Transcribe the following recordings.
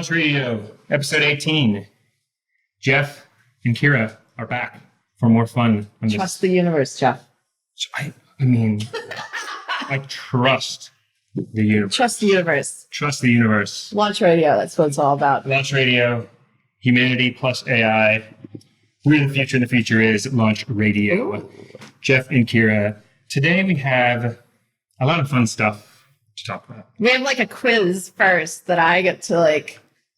Launch Radio, episode 18. Geoff and Kira are back for more fun. Trust the universe, Geoff. I trust the universe. Trust the universe. Trust the universe. Launch Radio, that's what it's all about. Launch Radio, humanity plus AI. We're in the future, and the future is Launch Radio. Ooh. Geoff and Kira. Today we have a lot of fun stuff to talk about. We have like a quiz first that I get to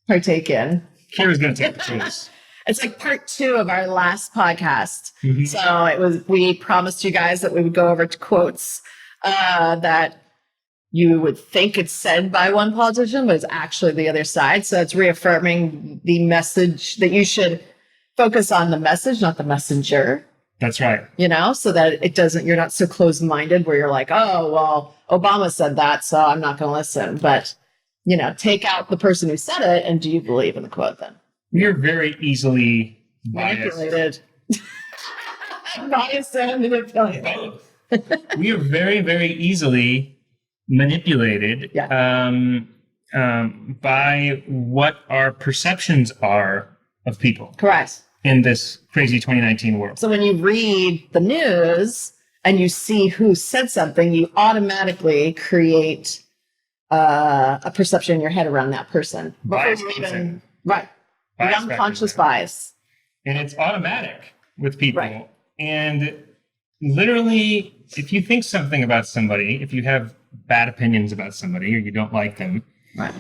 partake in. Kira's going to take the quiz. It's like part 2 of our last podcast. Mm-hmm. So we promised you guys that we would go over to quotes that you would think it's said by one politician, but it's actually the other side. So it's reaffirming the message that you should focus on the message, not the messenger. That's right. So that you're not so closed-minded where you're like, oh, well, Obama said that, so I'm not going to listen. But, take out the person who said it, and do you believe in the quote then? We are very easily biased. Manipulated. Biased and manipulated. We are very, very easily manipulated by what our perceptions are of people. Correct. In this crazy 2019 world. So when you read the news and you see who said something, you automatically create a perception in your head around that person. Bias. Right. Bias Unconscious factor. bias. And it's automatic with people. Right. And literally, if you think something about somebody, if you have bad opinions about somebody or you don't like them, right,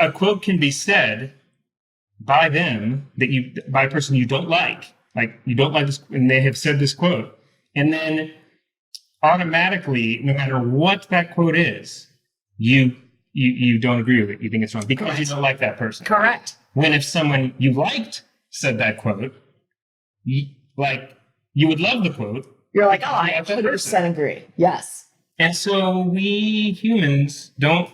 a quote can be said by them by a person you don't like you don't like this, and they have said this quote, and then automatically, no matter what that quote is, you don't agree with it. You think it's wrong because you don't like that person. Correct. When if someone you liked said that quote, you would love the quote. You're like, oh, I 100% agree. Yes. And so we humans don't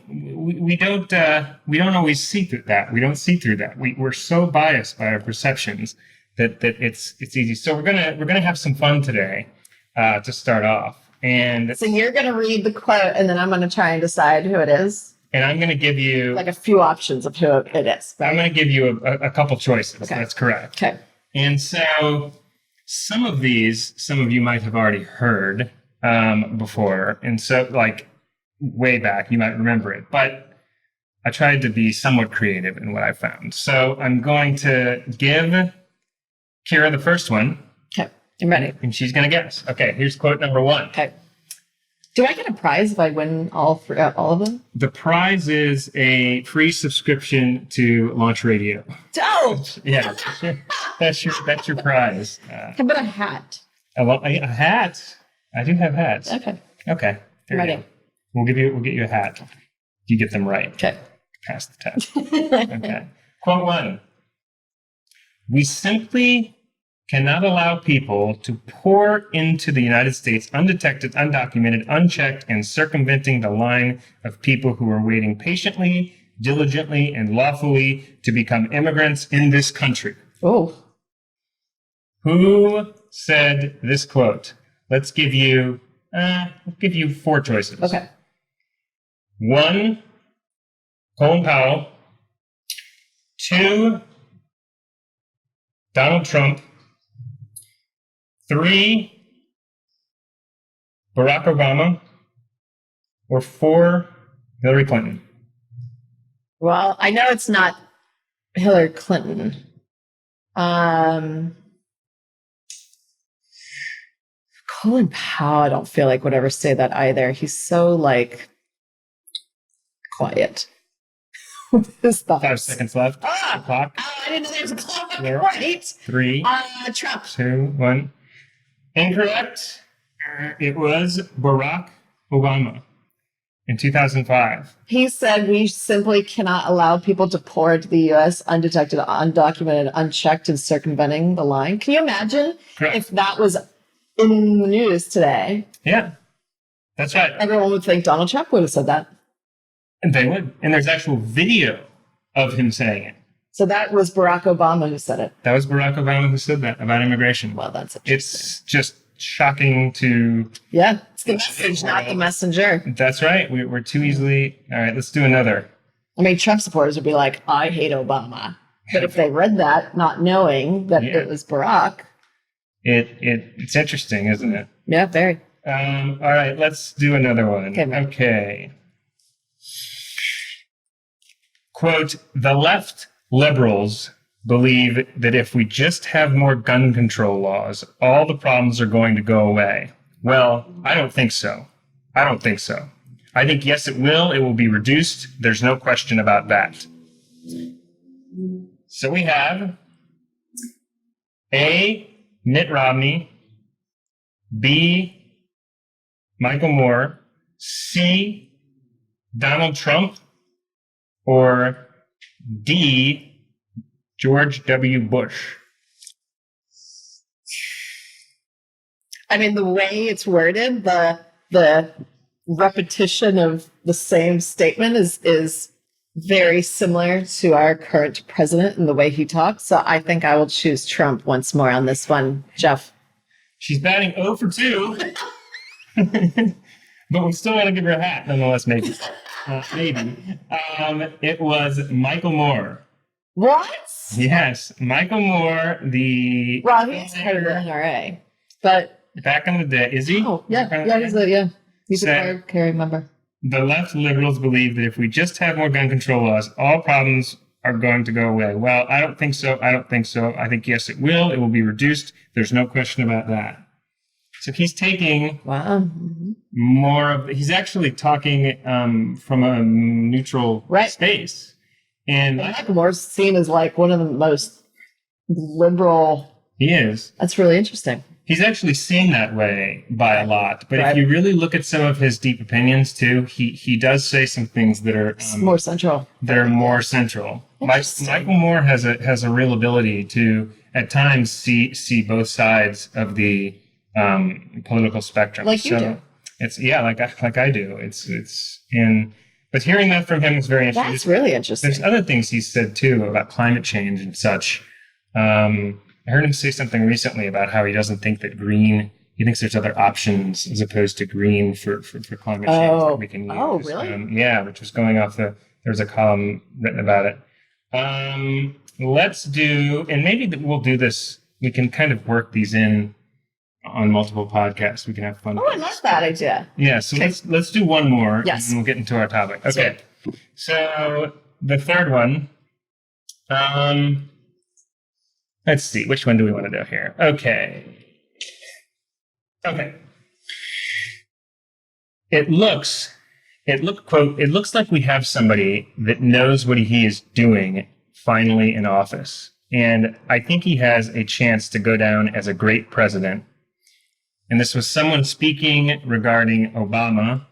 always see through that. We don't see through that. We're so biased by our perceptions that it's easy. So we're gonna have some fun today to start off. And so you're gonna read the quote, and then I'm gonna try and decide who it is. And I'm gonna give you a few options of who it is. Right? I'm gonna give you a couple choices. Okay. That's correct. Okay. And so some of you might have already heard before, and so way back you might remember it, but I tried to be somewhat creative in what I found. So I'm going to give Kira the first one. Okay, I'm ready. And she's going to guess. Okay, here's quote number 1. Okay. Do I get a prize if I win all of them? The prize is a free subscription to Launch Radio. Dope! Yeah, that's your prize. How about a hat? A hat? I do have hats. Okay. Ready. We'll get you a hat. You get them right. Okay. Pass the test. Okay. Quote 1. We simply cannot allow people to pour into the United States undetected, undocumented, unchecked, and circumventing the line of people who are waiting patiently, diligently, and lawfully to become immigrants in this country. Oh. Who said this quote? Let's give you 4 choices. Okay. 1, Colin Powell. 2, Donald Trump. 3, Barack Obama. Or 4, Hillary Clinton. Well, I know it's not Hillary Clinton. Colin Powell, I don't feel like would ever say that either. He's so quiet. His thoughts. 5 seconds left. Clock. Oh, I didn't know there was a clock. Right. 3, Trump. 2, 1. Incorrect. It was Barack Obama in 2005. He said we simply cannot allow people to pour into the U.S. undetected, undocumented, unchecked, and circumventing the line. Can you imagine if that was in the news today? Yeah, that's right. Everyone would think Donald Trump would have said that. And they would. And there's actual video of him saying it. So that was Barack Obama who said it. That was Barack Obama who said that about immigration. Well, that's interesting. It's just shocking to... Yeah, it's the message, not the messenger. That's right. We're too easily... All right, let's do another. I mean, Trump supporters would be like, I hate Obama. But if they read that, not knowing that it was Barack. It's interesting, isn't it? Yeah, very. All right, let's do another one. Okay. Quote, the left liberals believe that if we just have more gun control laws, all the problems are going to go away. Well, I don't think so. I think, yes, it will. It will be reduced. There's no question about that. So we have A, Mitt Romney, B, Michael Moore, C, Donald Trump, or D, George W. Bush. I mean, the way it's worded, the repetition of the same statement is very similar to our current president and the way he talks. So I think I will choose Trump once more on this one, Geoff. She's batting 0 for 2. But we still want to give her a hat, nonetheless, maybe. Maybe. It was Michael Moore. What? Yes, Michael Moore, the... Well, he's part of the NRA. But... Back in the day, is he? Oh, yeah. He's a card-carrying member. The left liberals believe that if we just have more gun control laws, all problems are going to go away. Well, I don't think so. I think, yes, it will. It will be reduced. There's no question about that. So he's taking more of... He's actually talking from a neutral space. And Michael Moore's seen as like one of the most liberal... He is. That's really interesting. He's actually seen that way by a lot. But if you really look at some of his deep opinions, too, he does say some things that are... more central. That are more central. Michael Moore has a real ability to, at times, see both sides of the political spectrum. Like you do. It's like I do. But hearing that from him is very interesting. That's really interesting. There's other things he's said, too, about climate change and such. I heard him say something recently about how he doesn't think that green, he thinks there's other options as opposed to green for climate change that we can use. Oh, really? Yeah, which was going off there's a column written about it. Let's do, and maybe we'll do this, we can kind of work these in on multiple podcasts. We can have fun. Oh, I love that idea. Yeah, so let's do one more. Yes. And we'll get into our topic. Okay. So the third one, let's see, which one do we want to do here? Okay. It looks like we have somebody that knows what he is doing finally in office. And I think he has a chance to go down as a great president. And this was someone speaking regarding Obama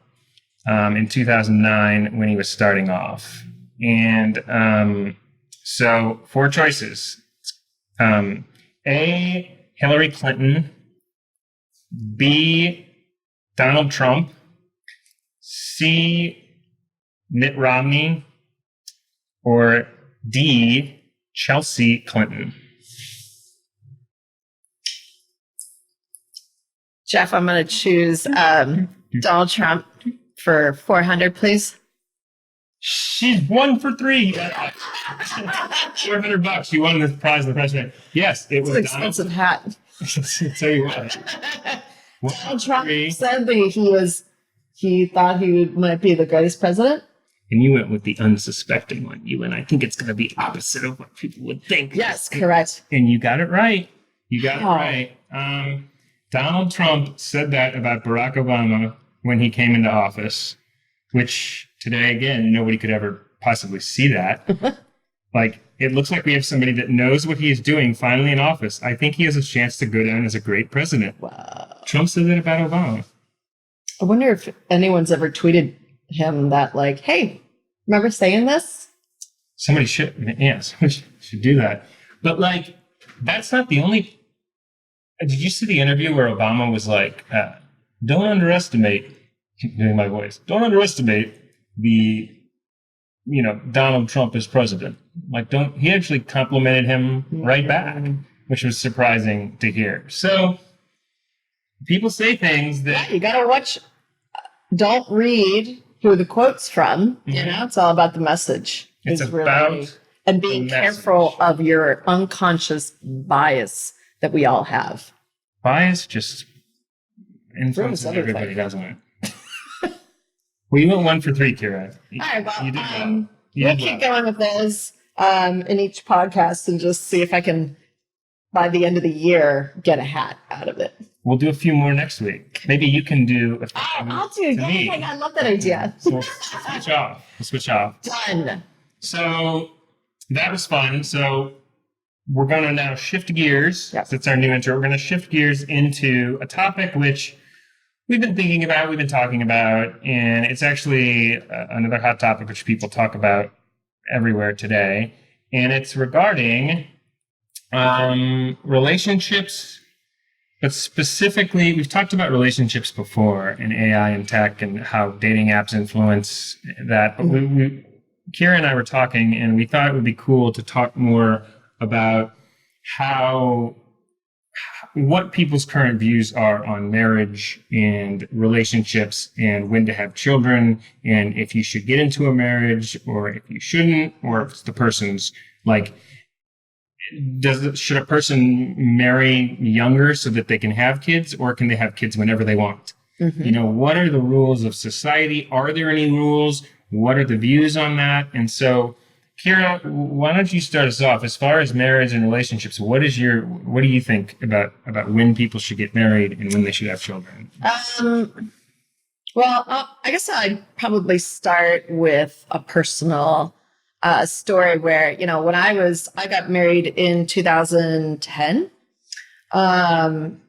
in 2009 when he was starting off. And so 4 choices. A, Hillary Clinton, B, Donald Trump, C, Mitt Romney, or D, Chelsea Clinton. Geoff, I'm going to choose Donald Trump for 400, please. She's 1 for 3. $400. You won the prize of the president. Yes, it was an expensive hat. I'll tell you what. Donald Trump said that he thought he might be the greatest president. And you went with the unsuspecting one. You went, I think it's going to be opposite of what people would think. Yes, correct. And you got it right. Donald Trump said that about Barack Obama when he came into office, which today, again, nobody could ever possibly see that. Like, it looks like we have somebody that knows what he is doing finally in office. I think he has a chance to go down as a great president. Wow. Trump said that about Obama. I wonder if anyone's ever tweeted him that, like, hey, remember saying this? Somebody should do that. But, like, that's not the only... Did you see the interview where Obama was like, don't underestimate... Keep doing my voice. Don't underestimate Donald Trump as president. Like, he actually complimented him right back, which was surprising to hear. So people say things that... Yeah, you got to watch. Don't read who the quote's from. You know, it's all about the message. It's about and being careful of your unconscious bias that we all have. Bias just influences everybody, doesn't it? Well, you went 1 for 3, Kira. All right, well, you did well. We'll keep going with those in each podcast and just see if I can, by the end of the year, get a hat out of it. We'll do a few more next week. Maybe you can do I'll do. Yeah, I love that idea. So we'll switch off. We'll switch off. Done. So that was fun. So we're going to now shift gears. Yep. That's our new intro. We're going to shift gears into a topic which we've been thinking about, we've been talking about, and it's actually another hot topic which people talk about everywhere today. And it's regarding relationships, but specifically, we've talked about relationships before in AI and tech and how dating apps influence that. But Kira and I were talking, and we thought it would be cool to talk more about what people's current views are on marriage and relationships and when to have children and if you should get into a marriage or if you shouldn't, or if it's the person's like, should a person marry younger so that they can have kids, or can they have kids whenever they want? Mm-hmm. You know, what are the rules of society? Are there any rules? What are the views on that? And so, Kira, why don't you start us off? As far as marriage and relationships, what do you think about when people should get married and when they should have children? Well, I guess I'd probably start with a personal story where, you know, when I got married in 2010. And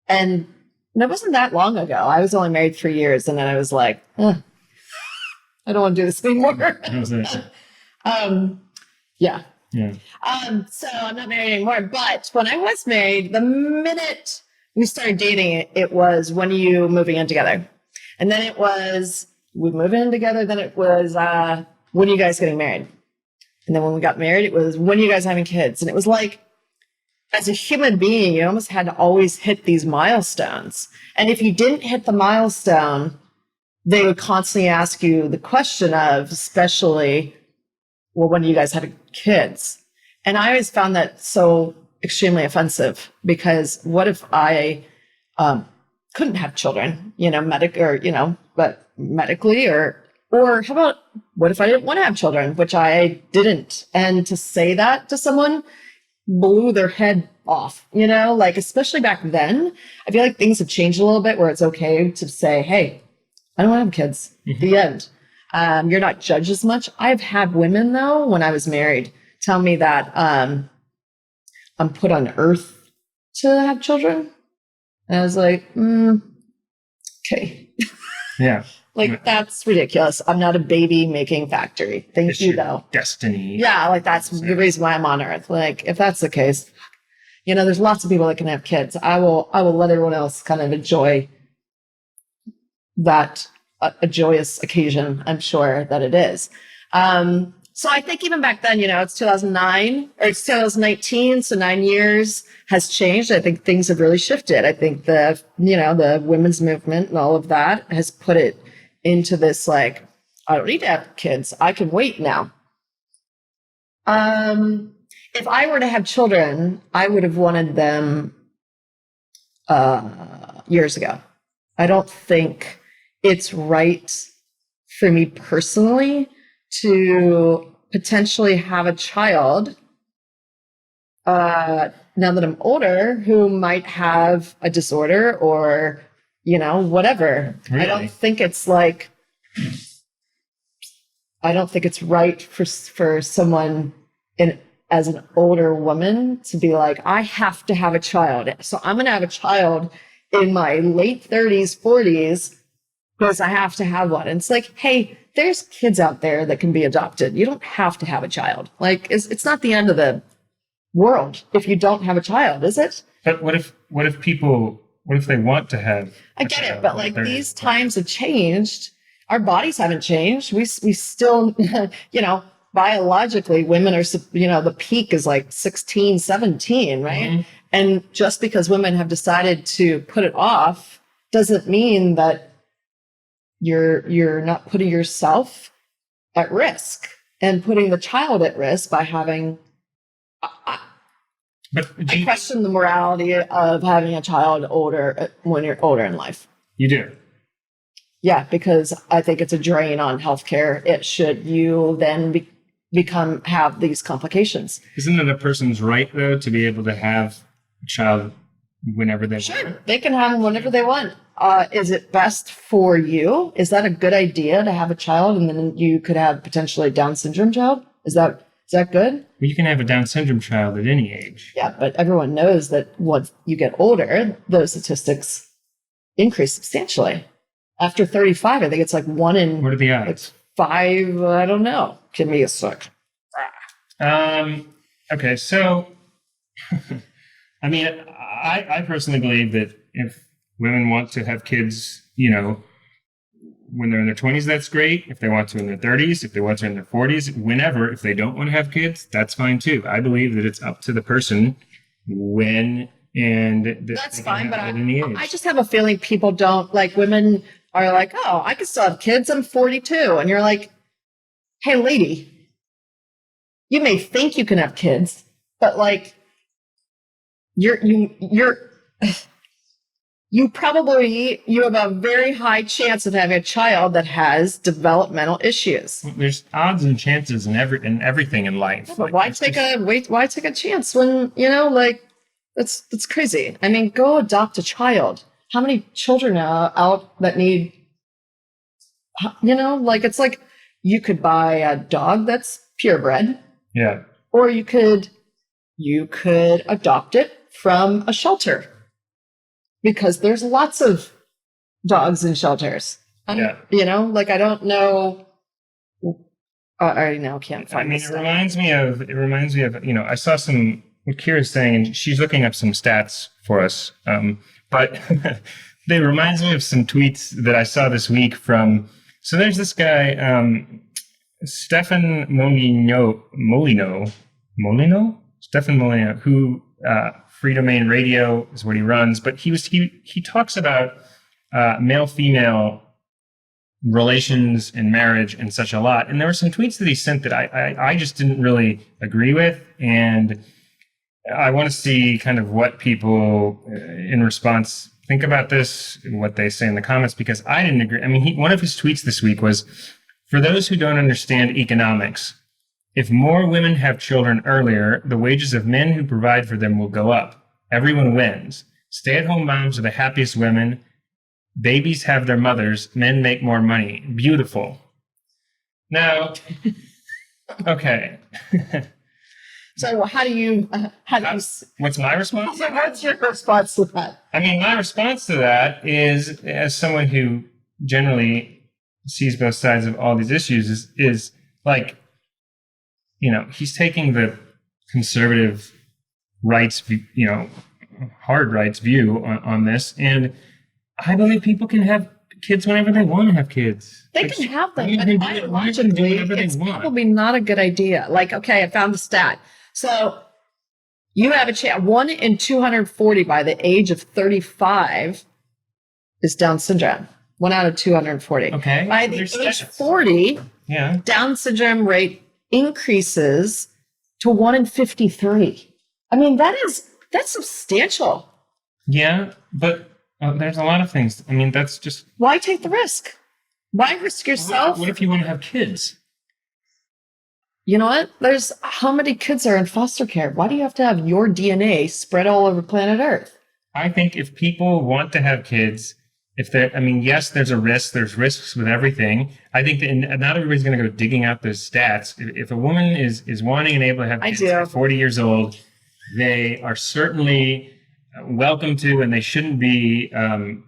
it wasn't that long ago. I was only married 3 years, and then I was like, I don't want to do this anymore. Yeah. So I'm not married anymore. But when I was married, the minute we started dating, it was, when are you moving in together? And then it was, we moved in together. Then it was, when are you guys getting married? And then when we got married, it was, when are you guys having kids? And it was like, as a human being, you almost had to always hit these milestones. And if you didn't hit the milestone, they would constantly ask you the question of, especially, well, when do you guys have kids? And I always found that so extremely offensive, because what if I couldn't have children, you know, medically, or how about, what if I didn't want to have children, which I didn't? And to say that to someone blew their head off, you know, like, especially back then. I feel like things have changed a little bit where it's okay to say, hey, I don't want to have kids. Mm-hmm. The end. You're not judged as much. I've had women, though, when I was married, tell me that I'm put on earth to have children. And I was like, okay. Yeah. Like, that's ridiculous. I'm not a baby making factory. Thank you, though. Destiny. Yeah, like, that's the reason why I'm on earth. Like, if that's the case, you know, there's lots of people that can have kids. I will let everyone else kind of enjoy that, a joyous occasion, I'm sure that it is. So I think even back then, you know, it's 2009 or it's 2019. So 9 years has changed. I think things have really shifted. I think the women's movement and all of that has put it into this, like, I don't need to have kids. I can wait now. If I were to have children, I would have wanted them years ago. I don't think it's right for me personally to potentially have a child now that I'm older who might have a disorder or, you know, whatever. Really? I don't think it's right for someone as an older woman to be like, I have to have a child. So I'm going to have a child in my late 30s, 40s, because I have to have one. And it's like, hey, there's kids out there that can be adopted. You don't have to have a child. Like, it's not the end of the world if you don't have a child, is it? But what if they want to have? I get it, but like, these times have changed. Our bodies haven't changed. We still, you know, biologically, women are, you know, the peak is like 16, 17, right? Mm-hmm. And just because women have decided to put it off doesn't mean that you're not putting yourself at risk and putting the child at risk by having. But I question the morality of having a child older when you're older in life. You do. Yeah, because I think it's a drain on healthcare. It should you then have these complications. Isn't it a person's right though to be able to have a child whenever they want? They can have them whenever they want. Is it best for you? Is that a good idea to have a child and then you could have potentially a Down syndrome child? Is that good? Well, you can have a Down syndrome child at any age. Yeah, but everyone knows that once you get older, those statistics increase substantially. After 35, I think it's like 1 in What are the odds? 5. I don't know. Give me a sec. Okay, so I mean, I personally believe that if women want to have kids, when they're in their 20s, that's great. If they want to in their 30s, if they want to in their 40s, whenever. If they don't want to have kids, that's fine too. I believe that it's up to the person when and that's fine, but I just have a feeling people don't like women are like, oh, I can still have kids. I'm 42. And you're like, hey, lady, you may think you can have kids, but like you have a very high chance of having a child that has developmental issues. There's odds and chances in everything in life. Yeah, but why take a chance when, that's crazy. I mean, go adopt a child. How many children are out that need, it's like you could buy a dog that's purebred. Yeah. Or you could adopt it from a shelter because there's lots of dogs in shelters. Yeah. I don't know. I already now can't find. I mean, it reminds me of. I saw what Kira's saying, and she's looking up some stats for us. But it reminds me of some tweets that I saw this week from. So there's this guy, Stefan Molino, who Free Domain Radio is what he runs, but he talks about male-female relations and marriage and such a lot. And there were some tweets that he sent that I just didn't really agree with, and I want to see kind of what people in response think about this and what they say in the comments, because I didn't agree. I mean, one of his tweets this week was, for those who don't understand economics, if more women have children earlier, the wages of men who provide for them will go up. Everyone wins. Stay-at-home moms are the happiest women. Babies have their mothers. Men make more money. Beautiful. Now, okay. So what's my response? What's your response to that? I mean, my response to that is, as someone who generally sees both sides of all these issues, is like, he's taking the conservative rights, hard rights view on this. And I believe people can have kids whenever they want to have kids. They can have them. But biologically, it's probably not a good idea. Like, okay, I found the stat. So you have a chance. 1 in 240 by the age of 35 is Down syndrome. 1 out of 240. Okay. By the age 40, Down syndrome rate increases to 1 in 53. I mean, that's substantial. Yeah, but there's a lot of things. I mean, that's just... Why take the risk? Why risk yourself? What if you want to have kids? You know what? How many kids are in foster care? Why do you have to have your DNA spread all over planet Earth? I think if people want to have kids, yes, there's a risk. There's risks with everything. I think that not everybody's going to go digging out those stats. If a woman is wanting and able to have kids at 40 years old, they are certainly welcome to, and they shouldn't be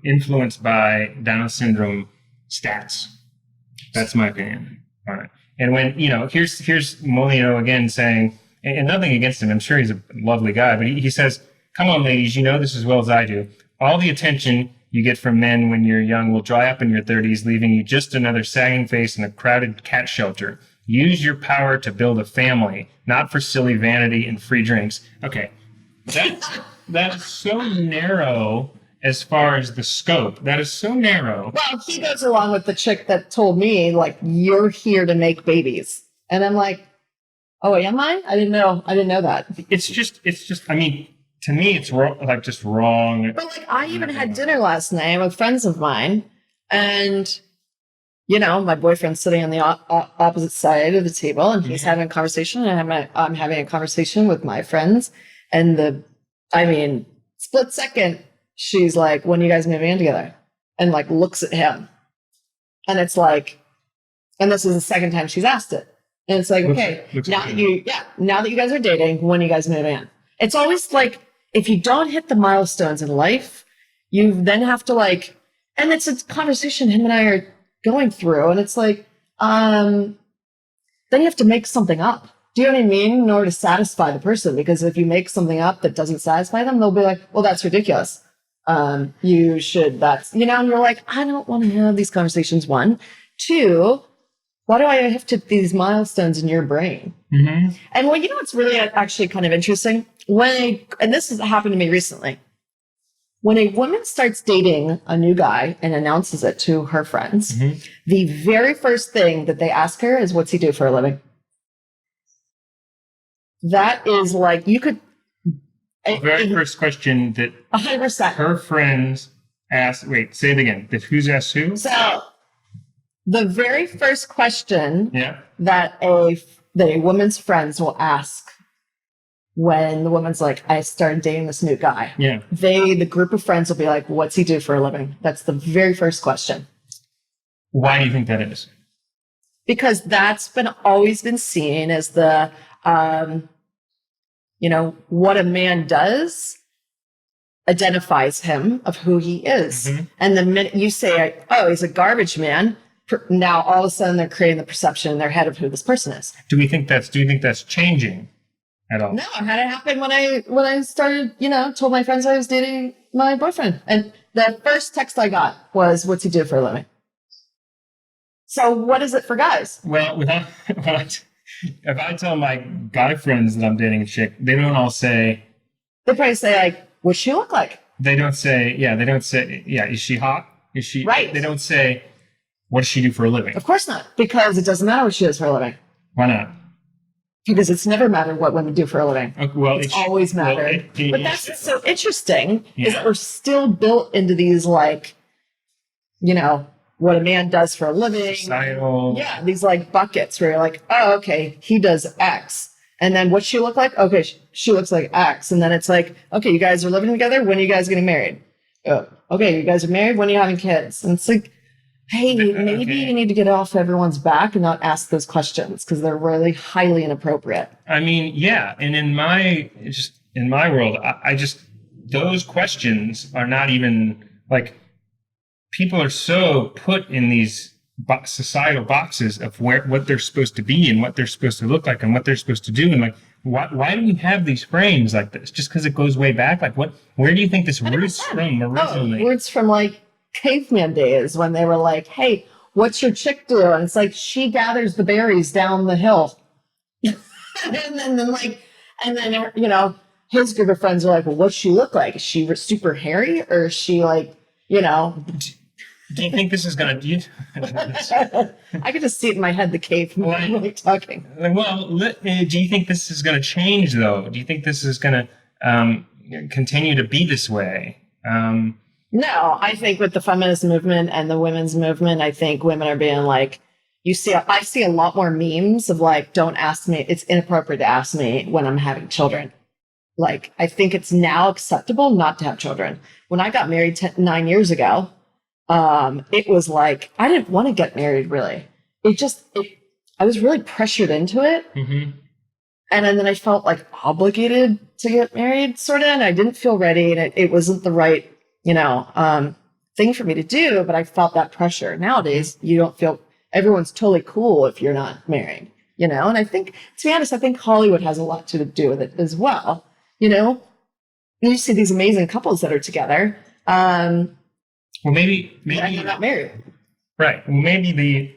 influenced by Down syndrome stats. That's my opinion on it. And when, here's Molino again saying, and nothing against him, I'm sure he's a lovely guy, but he says, come on, ladies, you know this as well as I do. All the attention you get from men when you're young will dry up in your 30s, leaving you just another sagging face in a crowded cat shelter. Use your power to build a family, not for silly vanity and free drinks. Okay, that's so narrow as far as the scope. That is so narrow. Well, he goes along with the chick that told me, like, you're here to make babies. And I'm like, oh, am I? I didn't know that. It's just, I mean, to me, it's just wrong. But like, I even had dinner last night with friends of mine, and my boyfriend's sitting on the opposite side of the table, and he's having a conversation, and I'm having a conversation with my friends, and split second, she's like, "When are you guys moving in together?" And like looks at him, and it's like, and this is the second time she's asked it, and it's like, okay, now that you guys are dating, when are you guys moving in? It's always like, if you don't hit the milestones in life, you then have to like, and it's a conversation him and I are going through, and it's like, then you have to make something up. Do you know what I mean? In order to satisfy the person, because if you make something up that doesn't satisfy them, they'll be like, well, that's ridiculous. You should, and you're like, I don't want to have these conversations. One, two, why do I have to these milestones in your brain? Mm-hmm. And well, what's really actually kind of interesting? And this has happened to me recently. When a woman starts dating a new guy and announces it to her friends, the very first thing that they ask her is, what's he do for a living? That is like, you could... The very first question that 100%. Her friends ask, wait, say it again. Who's asked who? So, the very first question that a woman's friends will ask when the woman's like, I started dating this new guy. Yeah. The group of friends will be like, what's he do for a living? That's the very first question. Why do you think that is? Because that's always been seen as the, what a man does identifies him of who he is. Mm-hmm. And the minute you say, oh, he's a garbage man, now all of a sudden they're creating the perception in their head of who this person is. Do you think that's changing at all? No, I had it happen when I started, told my friends I was dating my boyfriend. And the first text I got was, what's he do for a living? So what is it for guys? Well, if I tell my guy friends that I'm dating a chick, they don't all say... They probably say, like, what's she look like? They don't say, is she hot? Is she... Right. They don't say, what does she do for a living? Of course not, because it doesn't matter what she does for a living. Why not? Because it's never mattered what women do for a living. Okay, well, it's always mattered. But that's what's so interesting, is that we're still built into these, like, what a man does for a living. Societal. Yeah, these like buckets where you're like, oh, okay, he does X. And then what's she look like? Okay, she looks like X. And then it's like, okay, you guys are living together. When are you guys getting married? Oh, okay, you guys are married. When are you having kids? And it's like, hey, maybe you need to get off everyone's back and not ask those questions, because they're really highly inappropriate. I mean, yeah. And in my world, I just, those questions are not even like, people are so put in these societal boxes of what they're supposed to be and what they're supposed to look like and what they're supposed to do. And like, why do we have these frames like this? Just because it goes way back? Like, where do you think this roots from originally? Roots from like caveman days, when they were like, hey, what's your chick do? And it's like, she gathers the berries down the hill. and then his group of friends are like, well, what's she look like? Is she super hairy, or is she like, Do you think this is going to... I could just see it in my head, the caveman talking. Well, do you think this is going to change, though? Do you think this is going to continue to be this way? No, I think with the feminist movement and the women's movement, I think women are being like, I see a lot more memes of like, don't ask me. It's inappropriate to ask me when I'm having children. Like, I think it's now acceptable not to have children. When I got married 9 years ago, it was like, I didn't want to get married, really. I was really pressured into it. Mm-hmm. And then I felt like obligated to get married, sort of, and I didn't feel ready, and it wasn't the right, thing for me to do, but I felt that pressure. Nowadays, you don't feel, everyone's totally cool if you're not married, and I think, to be honest, I think Hollywood has a lot to do with it as well. You see these amazing couples that are together. Well, maybe you're not married, right? Well, maybe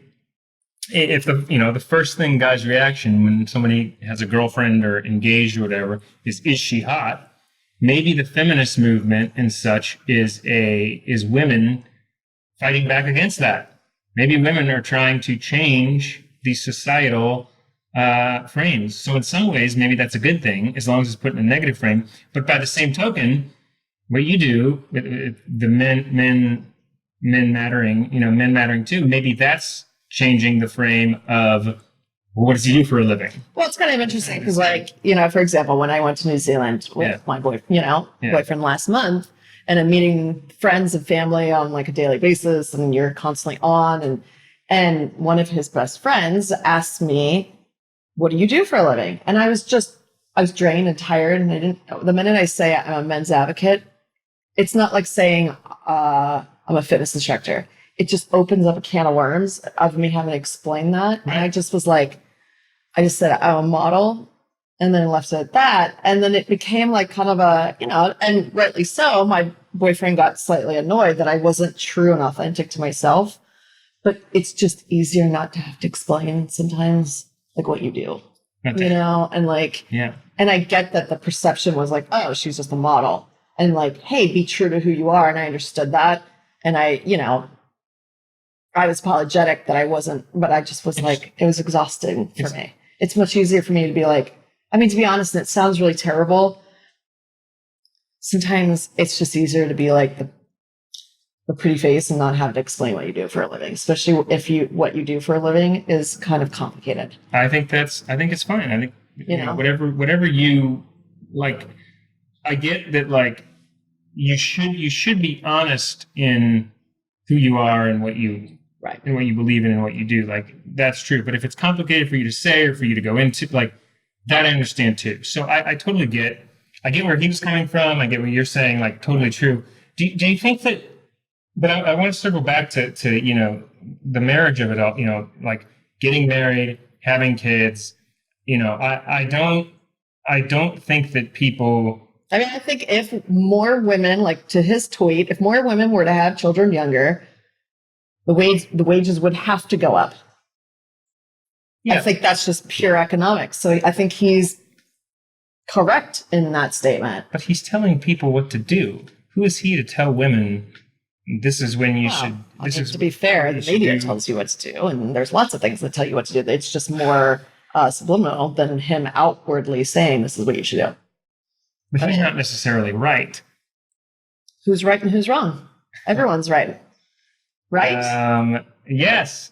if the first thing guys' reaction when somebody has a girlfriend or engaged or whatever is she hot? maybe the feminist movement and such is women fighting back against that. Maybe women are trying to change the societal frames. So in some ways, maybe that's a good thing, as long as it's put in a negative frame. But by the same token, what you do with the men mattering, men mattering too, maybe that's changing the frame of, well, what does he do for a living? Well, it's kind of interesting because, for example, when I went to New Zealand with my boyfriend last month, and I'm meeting friends and family on like a daily basis, and you're constantly on, and one of his best friends asked me, "What do you do for a living?" And I was drained and tired, and the minute I say I'm a men's advocate, it's not like saying I'm a fitness instructor. It just opens up a can of worms of me having to explain that. Right. And I just was like, I just said I'm a model, and then left it at that. And then it became like kind of a, and rightly so, my boyfriend got slightly annoyed that I wasn't true and authentic to myself. But it's just easier not to have to explain sometimes like what you do, and like, and I get that the perception was like, oh, she's just a model, and like, hey, be true to who you are. And I understood that. And I was apologetic that I wasn't, but I just was like, it was exhausting for me. It's much easier for me to be like, to be honest, and it sounds really terrible. Sometimes it's just easier to be like the pretty face and not have to explain what you do for a living, especially if what you do for a living is kind of complicated. I think it's fine. I think, whatever you like, I get that, like, you should be honest in who you are and what you and what you believe in and what you do. Like, that's true. But if it's complicated for you to say or for you to go into, like, that I understand too. So I totally get where he was coming from. I get what you're saying, like, totally true. Do you think that, but I want to circle back to the marriage of it all, like getting married, having kids, I don't think that people, I think if more women, like to his tweet, if more women were to have children younger, the wages would have to go up. Yeah. I think that's just pure economics. So I think he's correct in that statement. But he's telling people what to do. Who is he to tell women this is when you should? To be fair, the media tells you what to do, and there's lots of things that tell you what to do. It's just more subliminal than him outwardly saying this is what you should do. But he's not necessarily right. Who's right and who's wrong? Everyone's right. Right? Yes.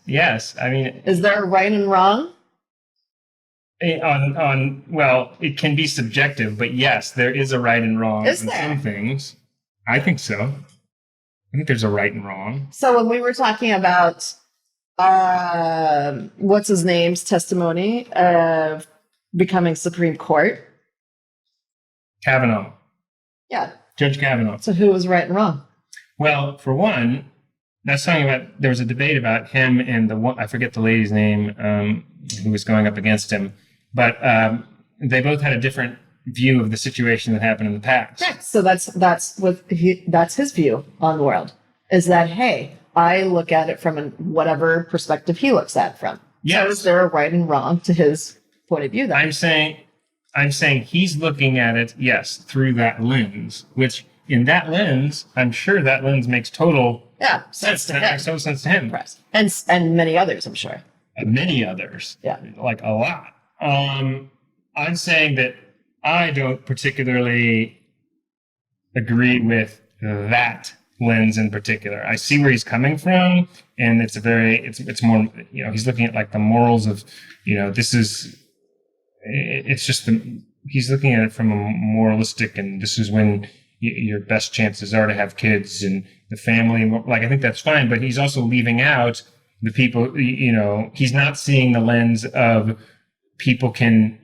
I mean, is there a right and wrong? Well, it can be subjective, but yes, there is a right and wrong in some things. I think so. I think there's a right and wrong. So when we were talking about what's his name's testimony of becoming Supreme Court, Kavanaugh. Yeah. Judge Kavanaugh. So who was right and wrong? Well, for one, that's talking about, there was a debate about him and I forget the lady's name, who was going up against him, but they both had a different view of the situation that happened in the past. Right. So that's his view on the world, is that, hey, I look at it from whatever perspective he looks at it from. Yes. So is there a right and wrong to his point of view then? I'm saying he's looking at it, yes, through that lens, which in that lens, I'm sure that lens makes total sense to him. Makes total sense to him. And many others, I'm sure. Many others. Yeah. Like a lot. I'm saying that I don't particularly agree with that lens in particular. I see where he's coming from, and it's more, he's looking at like the morals of, he's looking at it from a moralistic, and this is when your best chances are to have kids and the family. Like, I think that's fine, but he's also leaving out the people, he's not seeing the lens of people can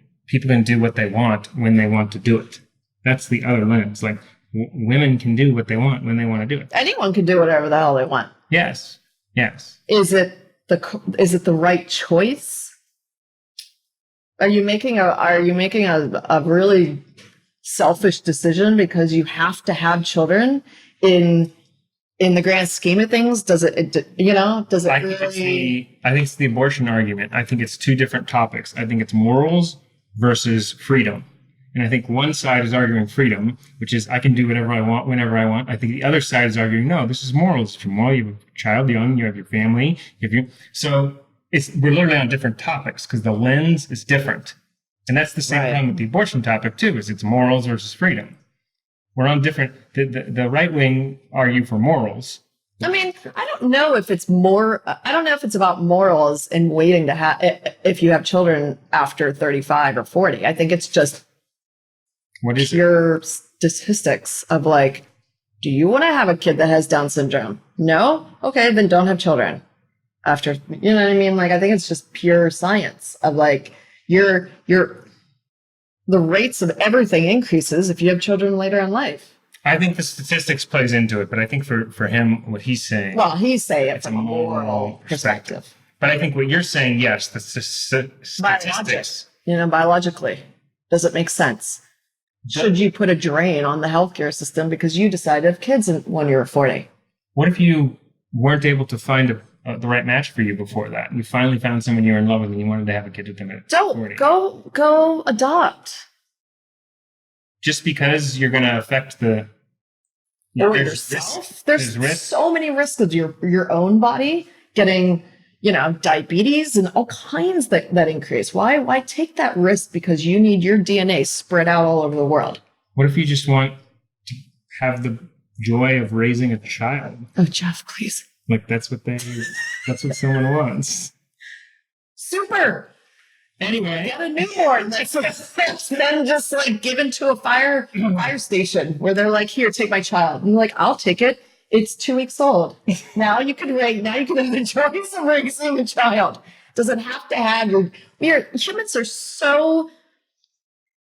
do what they want when they want to do it. That's the other lens. Like, women can do what they want when they want to do it. Anyone can do whatever the hell they want. Yes. Is it the right choice? Are you making a really selfish decision because you have to have children in the grand scheme of things? Does it really? I think it's the abortion argument. I think it's two different topics. I think it's morals versus freedom. And I think one side is arguing freedom, which is I can do whatever I want, whenever I want. I think the other side is arguing, no, this is morals. If you're moral, you have a child young, you have your family. So we're literally on different topics because the lens is different. And that's the same thing with the abortion topic too, is it's morals versus freedom. We're on different, the right wing argue for morals. I mean, I don't know if it's about morals and waiting to have, if you have children after 35 or 40. I think it's just pure statistics of like, do you want to have a kid that has Down syndrome? No? Okay, then don't have children after, you know what I mean? Like, I think it's just pure science of like, the rates of everything increases if you have children later in life. I think the statistics plays into it, but I think for him, what he's saying... Well, he's saying it from a moral perspective. But I think what you're saying, yes, the statistics... Biologically. Does it make sense? Should you put a drain on the healthcare system because you decided to have kids when you were 40? What if you weren't able to find the right match for you before that? And you finally found someone you were in love with and you wanted to have a kid with them at 40? Go adopt. Just because you're going to affect or yourself. There's so many risks of your own body getting, diabetes and all kinds that increase. Why take that risk because you need your DNA spread out all over the world? What if you just want to have the joy of raising a child? Oh, Geoff, please. Like that's what someone wants. Super. Anyway, get a newborn that's then just like given to a fire station where they're like, here, take my child. And you're like, I'll take it. It's 2 weeks old. Now you can have the choice of raising a child. Doesn't have to have humans are so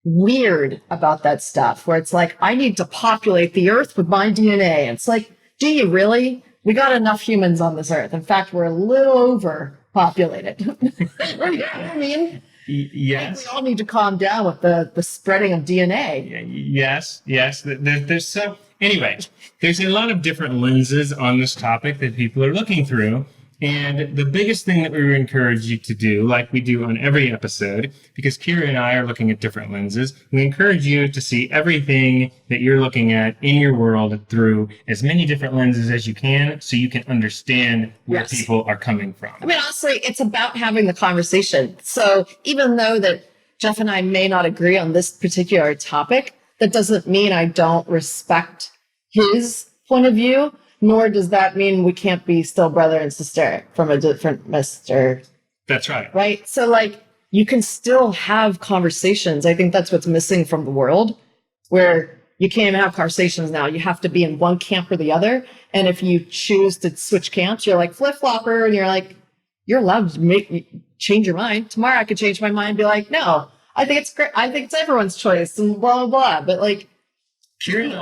weird about that stuff where it's like, I need to populate the earth with my DNA. And it's like, do you really? We got enough humans on this earth. In fact, we're a little overpopulated. You know what I mean? Yes. We all need to calm down with the spreading of DNA. Yes. Anyway, there's a lot of different lenses on this topic that people are looking through. And the biggest thing that we would encourage you to do, like we do on every episode, because Kira and I are looking at different lenses, we encourage you to see everything that you're looking at in your world through as many different lenses as you can so you can understand where people are coming from. I mean, honestly, it's about having the conversation. So even though that Geoff and I may not agree on this particular topic, that doesn't mean I don't respect his point of view. Nor does that mean we can't be still brother and sister from a different mister. That's right. Right? So, like, you can still have conversations. I think that's what's missing from the world, where you can't even have conversations now. You have to be in one camp or the other. And if you choose to switch camps, you're like flip-flopper, and you're like, you're allowed to change your mind. Tomorrow I could change my mind and be like, no, I think it's great. I think it's everyone's choice and blah, blah, blah. But, like, Kira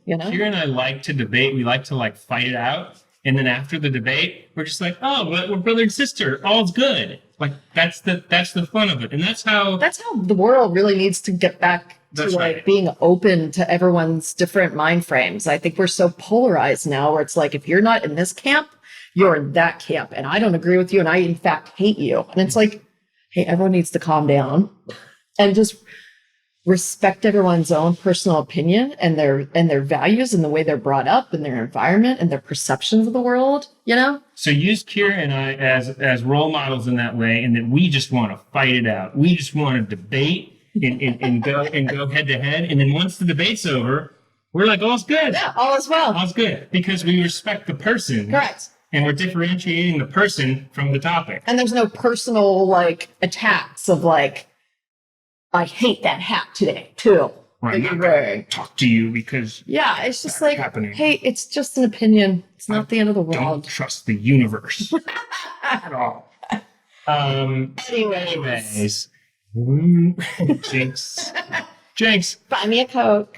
and I like to debate. We like to fight it out. And then after the debate, we're just like, oh, but we're brother and sister. All's good. Like that's the fun of it. And that's how the world really needs to get back to being open to everyone's different mind frames. I think we're so polarized now where it's like, if you're not in this camp, you're in that camp. And I don't agree with you. And I, in fact, hate you. And it's like, hey, everyone needs to calm down and just respect everyone's own personal opinion and their values and the way they're brought up and their environment and their perceptions of the world, So use Kira and I as role models in that way, and that we just want to fight it out. We just want to debate and go head to head. And then once the debate's over, we're like, all's good. Yeah, all is well. All's good. Because we respect the person. Correct. And we're differentiating the person from the topic. And there's no personal attacks of I hate that hat today, too. Right. I'm not going to talk to you because... Yeah, it's just happening. Hey, it's just an opinion. It's not the end of the world. Don't trust the universe at all. Anyways. Jinx. Buy me a Coke.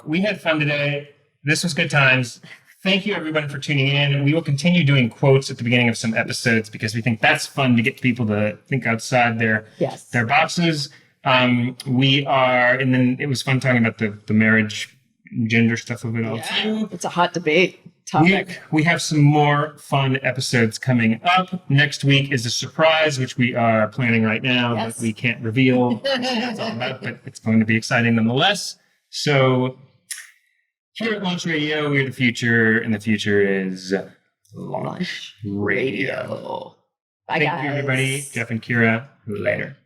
We had fun today. This was good times. Thank you, everybody, for tuning in. We will continue doing quotes at the beginning of some episodes because we think that's fun to get people to think outside their boxes. And then it was fun talking about the marriage, gender stuff of it all too. It's a hot debate topic. We have some more fun episodes coming up. Next week is a surprise, which we are planning right now, Yes. but we can't reveal what it's all about, but it's going to be exciting nonetheless. So here at Launch Radio, we're the future, and the future is Launch Radio. Bye, Thank guys. you, everybody. Geoff and Kira, later.